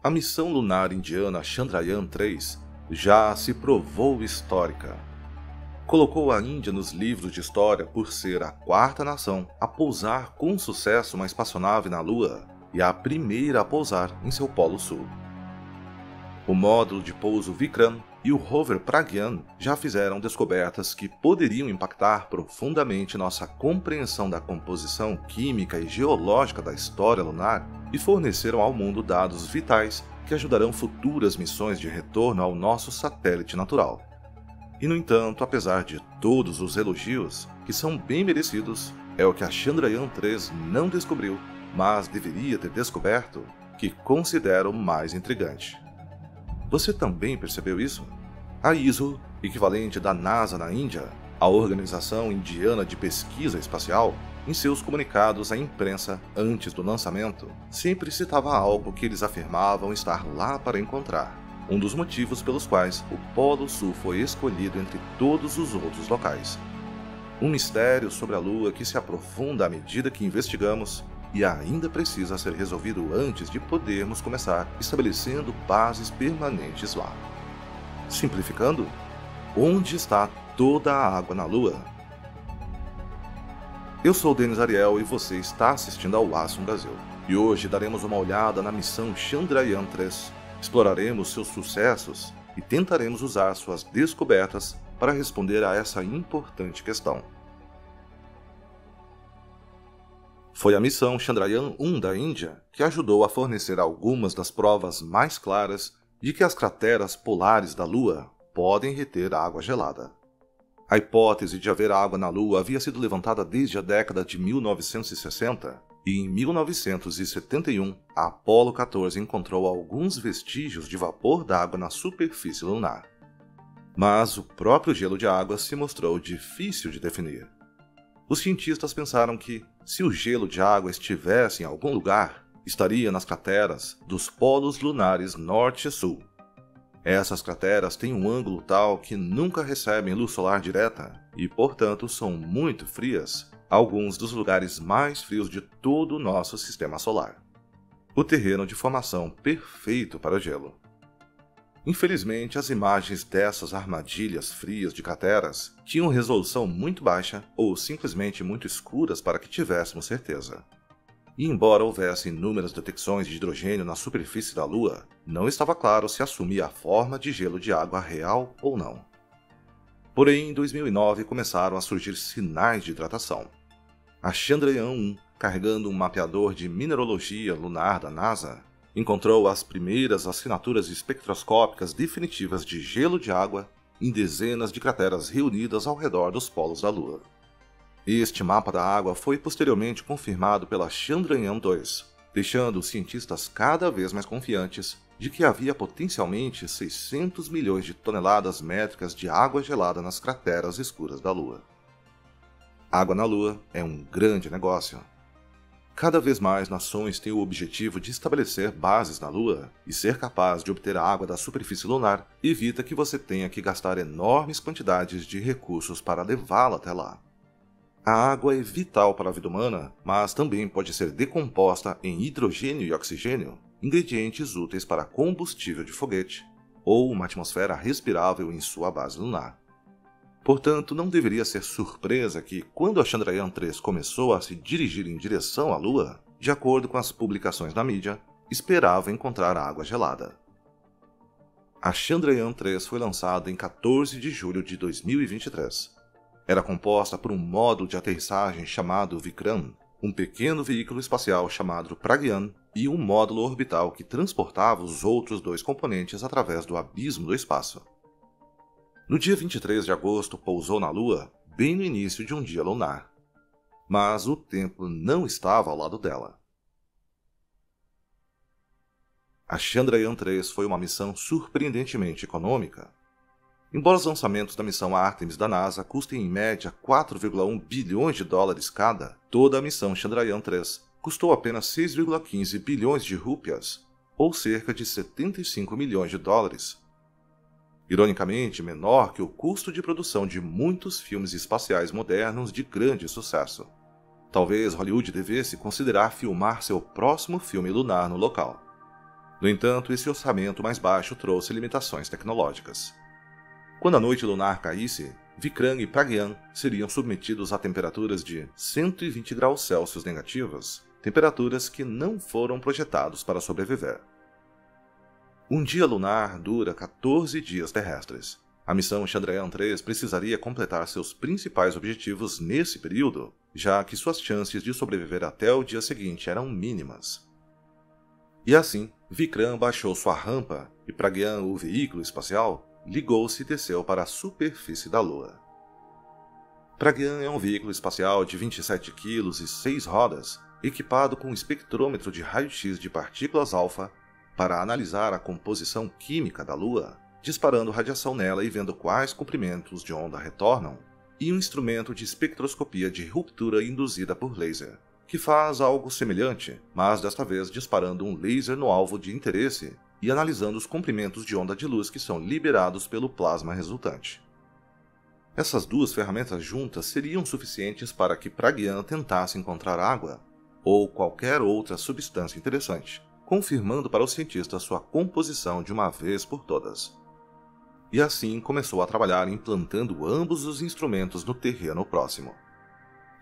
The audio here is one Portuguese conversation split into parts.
A missão lunar indiana Chandrayaan-3 já se provou histórica. Colocou a Índia nos livros de história por ser a quarta nação a pousar com sucesso uma espaçonave na Lua e a primeira a pousar em seu polo sul. O módulo de pouso Vikram e o rover Pragyan já fizeram descobertas que poderiam impactar profundamente nossa compreensão da composição química e geológica da história lunar e forneceram ao mundo dados vitais que ajudarão futuras missões de retorno ao nosso satélite natural. E, no entanto, apesar de todos os elogios, que são bem merecidos, é o que a Chandrayaan-3 não descobriu, mas deveria ter descoberto, que considero mais intrigante. Você também percebeu isso? A ISRO, equivalente da NASA na Índia, a Organização Indiana de Pesquisa Espacial, em seus comunicados à imprensa antes do lançamento, sempre citava algo que eles afirmavam estar lá para encontrar, um dos motivos pelos quais o Polo Sul foi escolhido entre todos os outros locais. Um mistério sobre a Lua que se aprofunda à medida que investigamos e ainda precisa ser resolvido antes de podermos começar estabelecendo bases permanentes lá. Simplificando, onde está toda a água na Lua? Eu sou Denis Ariel e você está assistindo ao Asum Brasil. E hoje daremos uma olhada na missão Chandrayaan-3, exploraremos seus sucessos e tentaremos usar suas descobertas para responder a essa importante questão. Foi a missão Chandrayaan-1 da Índia que ajudou a fornecer algumas das provas mais claras de que as crateras polares da Lua podem reter água gelada. A hipótese de haver água na Lua havia sido levantada desde a década de 1960 e em 1971 a Apollo 14 encontrou alguns vestígios de vapor d'água na superfície lunar. Mas o próprio gelo de água se mostrou difícil de definir. Os cientistas pensaram que, se o gelo de água estivesse em algum lugar, estaria nas crateras dos polos lunares norte e sul. Essas crateras têm um ângulo tal que nunca recebem luz solar direta e, portanto, são muito frias, alguns dos lugares mais frios de todo o nosso sistema solar. O terreno de formação perfeito para o gelo. Infelizmente, as imagens dessas armadilhas frias de crateras tinham resolução muito baixa ou simplesmente muito escuras para que tivéssemos certeza. E embora houvesse inúmeras detecções de hidrogênio na superfície da Lua, não estava claro se assumia a forma de gelo de água real ou não. Porém, em 2009 começaram a surgir sinais de hidratação. A Chandrayaan-1, carregando um mapeador de mineralogia lunar da NASA, encontrou as primeiras assinaturas espectroscópicas definitivas de gelo de água em dezenas de crateras reunidas ao redor dos polos da Lua. Este mapa da água foi posteriormente confirmado pela Chandrayaan-2, deixando os cientistas cada vez mais confiantes de que havia potencialmente 600 milhões de toneladas métricas de água gelada nas crateras escuras da Lua. Água na Lua é um grande negócio. Cada vez mais nações têm o objetivo de estabelecer bases na Lua, e ser capaz de obter a água da superfície lunar evita que você tenha que gastar enormes quantidades de recursos para levá-la até lá. A água é vital para a vida humana, mas também pode ser decomposta em hidrogênio e oxigênio, ingredientes úteis para combustível de foguete, ou uma atmosfera respirável em sua base lunar. Portanto, não deveria ser surpresa que, quando a Chandrayaan-3 começou a se dirigir em direção à Lua, de acordo com as publicações da mídia, esperava encontrar água gelada. A Chandrayaan-3 foi lançada em 14 de julho de 2023. Era composta por um módulo de aterrissagem chamado Vikram, um pequeno veículo espacial chamado Pragyan e um módulo orbital que transportava os outros dois componentes através do abismo do espaço. No dia 23 de agosto, pousou na Lua, bem no início de um dia lunar. Mas o tempo não estava ao lado dela. A Chandrayaan-3 foi uma missão surpreendentemente econômica. Embora os lançamentos da missão Artemis da NASA custem em média 4,1 bilhões de dólares cada, toda a missão Chandrayaan-3 custou apenas 6,15 bilhões de rúpias, ou cerca de 75 milhões de dólares. Ironicamente menor que o custo de produção de muitos filmes espaciais modernos de grande sucesso. Talvez Hollywood devesse considerar filmar seu próximo filme lunar no local. No entanto, esse orçamento mais baixo trouxe limitações tecnológicas. Quando a noite lunar caísse, Vikram e Pragyan seriam submetidos a temperaturas de 120 graus Celsius negativas, temperaturas que não foram projetados para sobreviver. Um dia lunar dura 14 dias terrestres. A missão Chandrayaan-3 precisaria completar seus principais objetivos nesse período, já que suas chances de sobreviver até o dia seguinte eram mínimas. E assim, Vikram baixou sua rampa e Pragyan, o veículo espacial, ligou-se e desceu para a superfície da Lua. Pragyan é um veículo espacial de 27 kg e 6 rodas, equipado com um espectrômetro de raio-x de partículas alfa para analisar a composição química da Lua, disparando radiação nela e vendo quais comprimentos de onda retornam, e um instrumento de espectroscopia de ruptura induzida por laser, que faz algo semelhante, mas desta vez disparando um laser no alvo de interesse e analisando os comprimentos de onda de luz que são liberados pelo plasma resultante. Essas duas ferramentas juntas seriam suficientes para que Pragyan tentasse encontrar água ou qualquer outra substância interessante, confirmando para os cientistas sua composição de uma vez por todas. E assim começou a trabalhar implantando ambos os instrumentos no terreno próximo.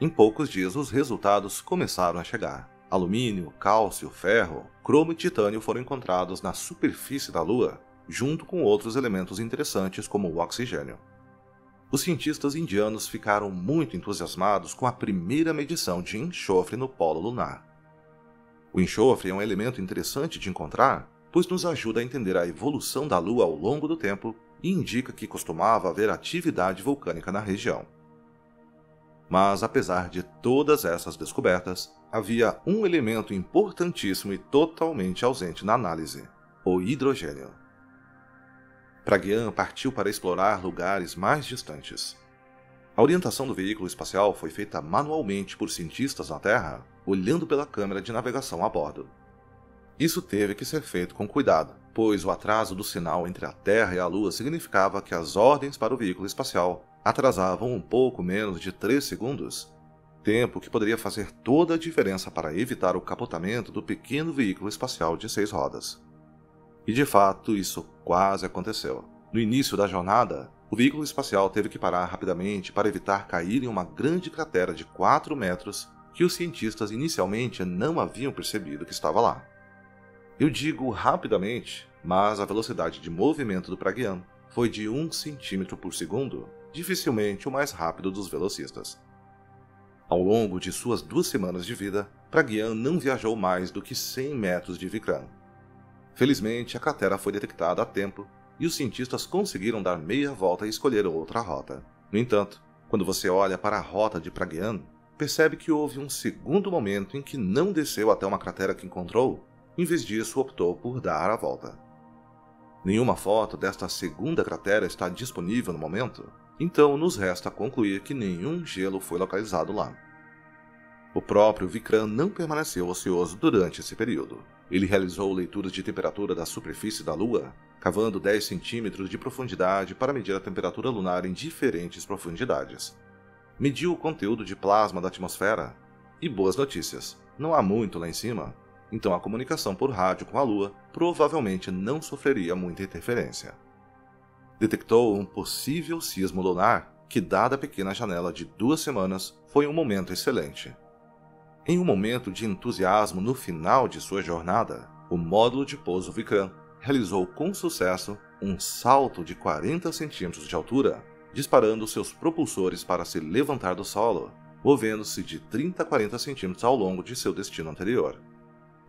Em poucos dias os resultados começaram a chegar. Alumínio, cálcio, ferro, cromo e titânio foram encontrados na superfície da Lua, junto com outros elementos interessantes como o oxigênio. Os cientistas indianos ficaram muito entusiasmados com a primeira medição de enxofre no polo lunar. O enxofre é um elemento interessante de encontrar, pois nos ajuda a entender a evolução da Lua ao longo do tempo e indica que costumava haver atividade vulcânica na região. Mas apesar de todas essas descobertas, havia um elemento importantíssimo e totalmente ausente na análise: o hidrogênio. Pragyan partiu para explorar lugares mais distantes. A orientação do veículo espacial foi feita manualmente por cientistas na Terra, olhando pela câmera de navegação a bordo. Isso teve que ser feito com cuidado, pois o atraso do sinal entre a Terra e a Lua significava que as ordens para o veículo espacial atrasavam um pouco menos de 3 segundos, tempo que poderia fazer toda a diferença para evitar o capotamento do pequeno veículo espacial de 6 rodas. E de fato, isso quase aconteceu. No início da jornada, o veículo espacial teve que parar rapidamente para evitar cair em uma grande cratera de 4 metros que os cientistas inicialmente não haviam percebido que estava lá. Eu digo rapidamente, mas a velocidade de movimento do Pragyan foi de 1 centímetro por segundo, dificilmente o mais rápido dos velocistas. Ao longo de suas 2 semanas de vida, Pragyan não viajou mais do que 100 metros de Vikram. Felizmente, a cratera foi detectada a tempo e os cientistas conseguiram dar meia volta e escolher outra rota. No entanto, quando você olha para a rota de Pragyan, percebe que houve um segundo momento em que não desceu até uma cratera que encontrou, em vez disso optou por dar a volta. Nenhuma foto desta segunda cratera está disponível no momento, então nos resta concluir que nenhum gelo foi localizado lá. O próprio Vikram não permaneceu ocioso durante esse período. Ele realizou leituras de temperatura da superfície da Lua, cavando 10 centímetros de profundidade para medir a temperatura lunar em diferentes profundidades. Mediu o conteúdo de plasma da atmosfera. E boas notícias, não há muito lá em cima, então a comunicação por rádio com a Lua provavelmente não sofreria muita interferência. Detectou um possível sismo lunar que, dada a pequena janela de 2 semanas, foi um momento excelente. Em um momento de entusiasmo no final de sua jornada, o módulo de pouso Vikram realizou com sucesso um salto de 40 centímetros de altura, disparando seus propulsores para se levantar do solo, movendo-se de 30 a 40 centímetros ao longo de seu destino anterior.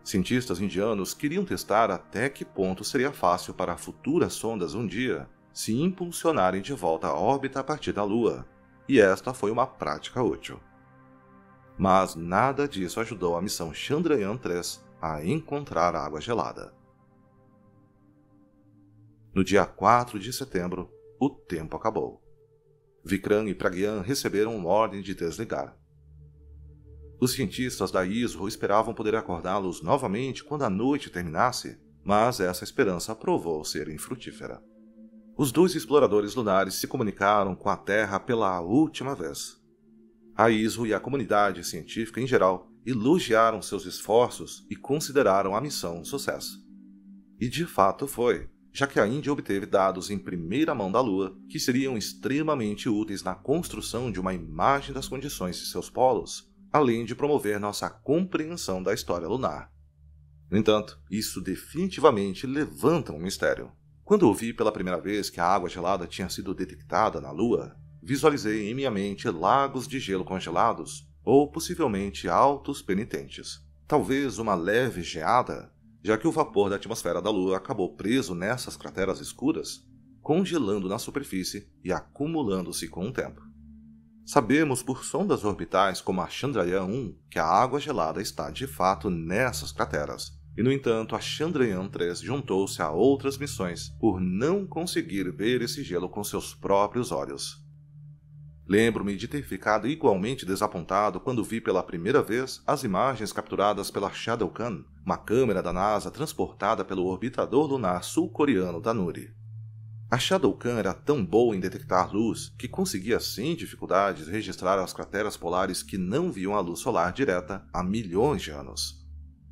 Cientistas indianos queriam testar até que ponto seria fácil para futuras sondas um dia se impulsionarem de volta à órbita a partir da Lua, e esta foi uma prática útil. Mas nada disso ajudou a missão Chandrayaan-3 a encontrar água gelada. No dia 4 de setembro, o tempo acabou. Vikram e Pragyan receberam uma ordem de desligar. Os cientistas da ISRO esperavam poder acordá-los novamente quando a noite terminasse, mas essa esperança provou ser infrutífera. Os 2 exploradores lunares se comunicaram com a Terra pela última vez. A ISRO e a comunidade científica em geral elogiaram seus esforços e consideraram a missão um sucesso. E de fato foi, já que a Índia obteve dados em primeira mão da Lua que seriam extremamente úteis na construção de uma imagem das condições de seus polos, além de promover nossa compreensão da história lunar. No entanto, isso definitivamente levanta um mistério. Quando ouvi pela primeira vez que a água gelada tinha sido detectada na Lua, visualizei em minha mente lagos de gelo congelados ou possivelmente altos penitentes. Talvez uma leve geada, já que o vapor da atmosfera da Lua acabou preso nessas crateras escuras, congelando na superfície e acumulando-se com o tempo. Sabemos por sondas orbitais como a Chandrayaan-1 que a água gelada está de fato nessas crateras, e no entanto a Chandrayaan-3 juntou-se a outras missões por não conseguir ver esse gelo com seus próprios olhos. Lembro-me de ter ficado igualmente desapontado quando vi pela primeira vez as imagens capturadas pela Shadowcan, uma câmera da NASA transportada pelo orbitador lunar sul-coreano Danuri. A Shadowcan era tão boa em detectar luz que conseguia sem dificuldades registrar as crateras polares que não viam a luz solar direta há milhões de anos.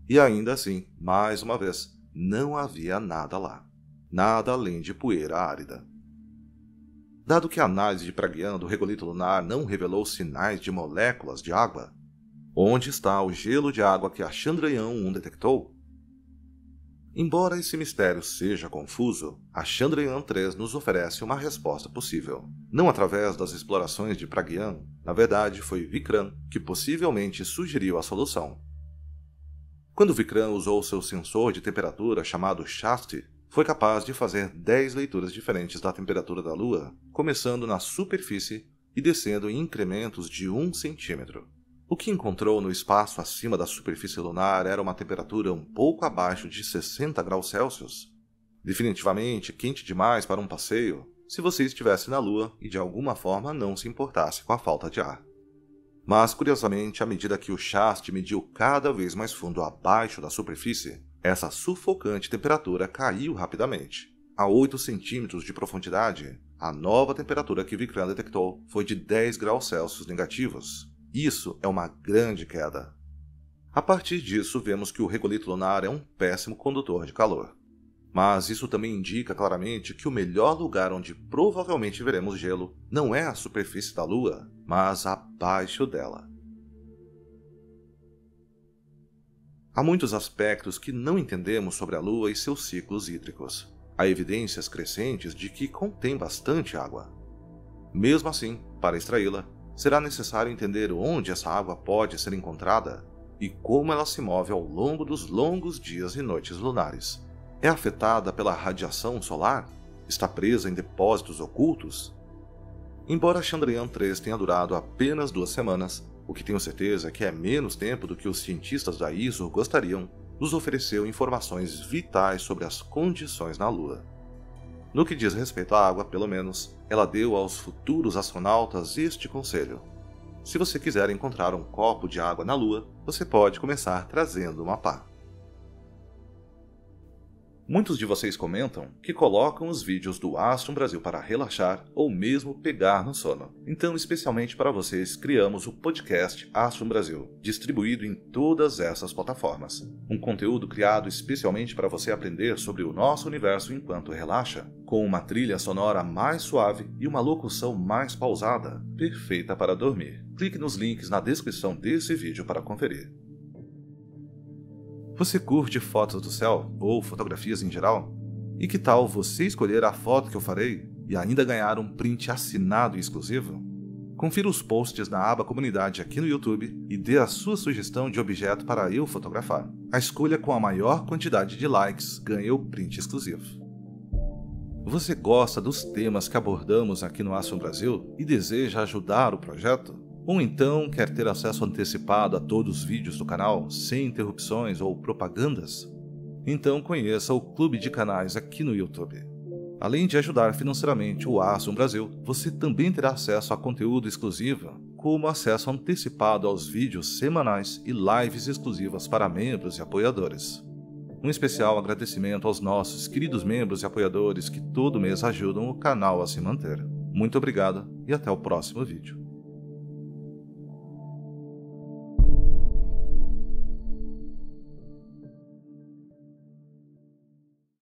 E ainda assim, mais uma vez, não havia nada lá. Nada além de poeira árida. Dado que a análise de Pragyan do regolito lunar não revelou sinais de moléculas de água, onde está o gelo de água que a Chandrayaan-1 detectou? Embora esse mistério seja confuso, a Chandrayaan-3 nos oferece uma resposta possível. Não através das explorações de Pragyan, na verdade foi Vikram que possivelmente sugeriu a solução. Quando Vikram usou seu sensor de temperatura chamado Shasti, foi capaz de fazer 10 leituras diferentes da temperatura da Lua, começando na superfície e descendo em incrementos de 1 centímetro. O que encontrou no espaço acima da superfície lunar era uma temperatura um pouco abaixo de 60 graus Celsius. Definitivamente quente demais para um passeio, se você estivesse na Lua e de alguma forma não se importasse com a falta de ar. Mas, curiosamente, à medida que o Shasti mediu cada vez mais fundo abaixo da superfície, essa sufocante temperatura caiu rapidamente. A 8 centímetros de profundidade, a nova temperatura que Vikram detectou foi de 10 graus Celsius negativos. Isso é uma grande queda. A partir disso, vemos que o regolito lunar é um péssimo condutor de calor. Mas isso também indica claramente que o melhor lugar onde provavelmente veremos gelo não é a superfície da Lua, mas abaixo dela. Há muitos aspectos que não entendemos sobre a Lua e seus ciclos hídricos. Há evidências crescentes de que contém bastante água. Mesmo assim, para extraí-la, será necessário entender onde essa água pode ser encontrada e como ela se move ao longo dos longos dias e noites lunares. É afetada pela radiação solar? Está presa em depósitos ocultos? Embora Chandrayaan-3 tenha durado apenas 2 semanas, o que tenho certeza que é menos tempo do que os cientistas da ISRO gostariam, nos ofereceu informações vitais sobre as condições na Lua. No que diz respeito à água, pelo menos, ela deu aos futuros astronautas este conselho. Se você quiser encontrar um copo de água na Lua, você pode começar trazendo uma pá. Muitos de vocês comentam que colocam os vídeos do Astrum Brasil para relaxar ou mesmo pegar no sono. Então, especialmente para vocês, criamos o podcast Astrum Brasil, distribuído em todas essas plataformas. Um conteúdo criado especialmente para você aprender sobre o nosso universo enquanto relaxa, com uma trilha sonora mais suave e uma locução mais pausada, perfeita para dormir. Clique nos links na descrição desse vídeo para conferir. Você curte fotos do céu, ou fotografias em geral? E que tal você escolher a foto que eu farei e ainda ganhar um print assinado e exclusivo? Confira os posts na aba Comunidade aqui no YouTube e dê a sua sugestão de objeto para eu fotografar. A escolha com a maior quantidade de likes ganha o print exclusivo. Você gosta dos temas que abordamos aqui no Astrum Brasil e deseja ajudar o projeto? Ou então quer ter acesso antecipado a todos os vídeos do canal, sem interrupções ou propagandas? Então conheça o Clube de Canais aqui no YouTube. Além de ajudar financeiramente o Astrum Brasil, você também terá acesso a conteúdo exclusivo, como acesso antecipado aos vídeos semanais e lives exclusivas para membros e apoiadores. Um especial agradecimento aos nossos queridos membros e apoiadores que todo mês ajudam o canal a se manter. Muito obrigado e até o próximo vídeo.